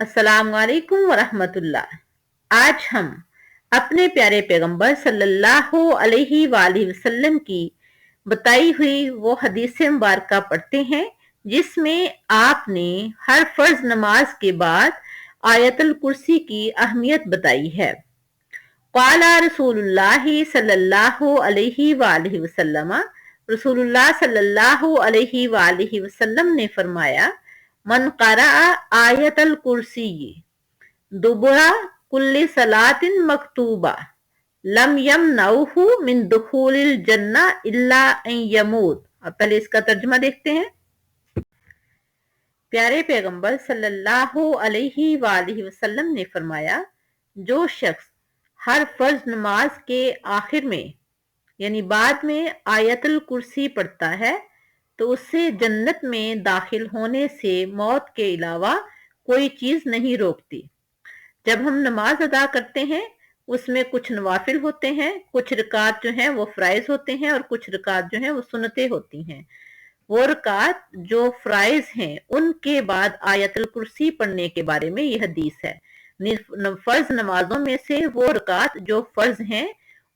अस्सलाम वालेकुम वरहमतुल्लाह। आज हम अपने प्यारे पैगंबर सल्लल्लाहु अलैहि वसल्लम की बताई हुई वो हदीस मुबारका पढ़ते हैं जिसमें आपने हर फर्ज नमाज के बाद आयतुल कुर्सी की अहमियत बताई है। क़ाला रसूलुल्लाह सल्लल्लाहु अलैहि वसल्लम, रसूलुल्लाह सल्लल्लाहु अलैहि वसल्लम ने फरमाया, मन क़रा आयतल कुर्सी दुबरा कुल्ली सलातिन मकतूबा लम यमनउहु मिन दुखूलिल जन्ना इल्ला अन यमूत। अब पहले इसका तर्जुमा देखते हैं। प्यारे पैगंबर सल्लल्लाहु अलैहि वसल्लम ने फरमाया, जो शख्स हर फर्ज नमाज के आखिर में यानी बाद में आयतुल कुर्सी पढ़ता है तो उससे जन्नत में दाखिल होने से मौत के अलावा कोई चीज नहीं रोकती। जब हम नमाज अदा करते हैं उसमें कुछ नवाफिल होते हैं, कुछ रकात जो हैं वो फ्राइज होते हैं और कुछ रकात जो हैं वो सुन्नतें होती हैं। वो रकात जो फ्राइज हैं उनके बाद आयतुल कुर्सी पढ़ने के बारे में यह हदीस है। फर्ज नमाजों में से वो रकात जो फर्ज हैं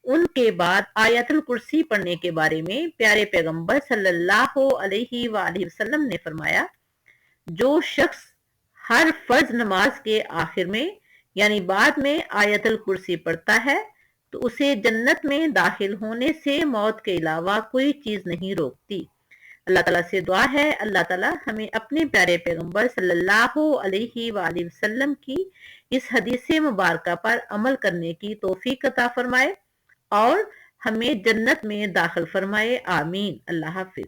उनके बाद आयतुल कुर्सी पढ़ने के बारे में प्यारे पैगंबर सल्लल्लाहु अलैहि वसल्लम ने फरमाया, जो शख्स हर फर्ज नमाज के आखिर में यानी बाद में आयतुल कुर्सी पढ़ता है तो उसे जन्नत में दाखिल होने से मौत के अलावा कोई चीज नहीं रोकती। अल्लाह ताला से दुआ है, अल्लाह ताला हमें अपने प्यारे पैगंबर सल्लल्लाहु अलैहि वसल्लम की इस हदीस मुबारका पर अमल करने की तौफीक अता फरमाए और हमें जन्नत में दाखिल फरमाए। आमीन। अल्लाह हाफिज।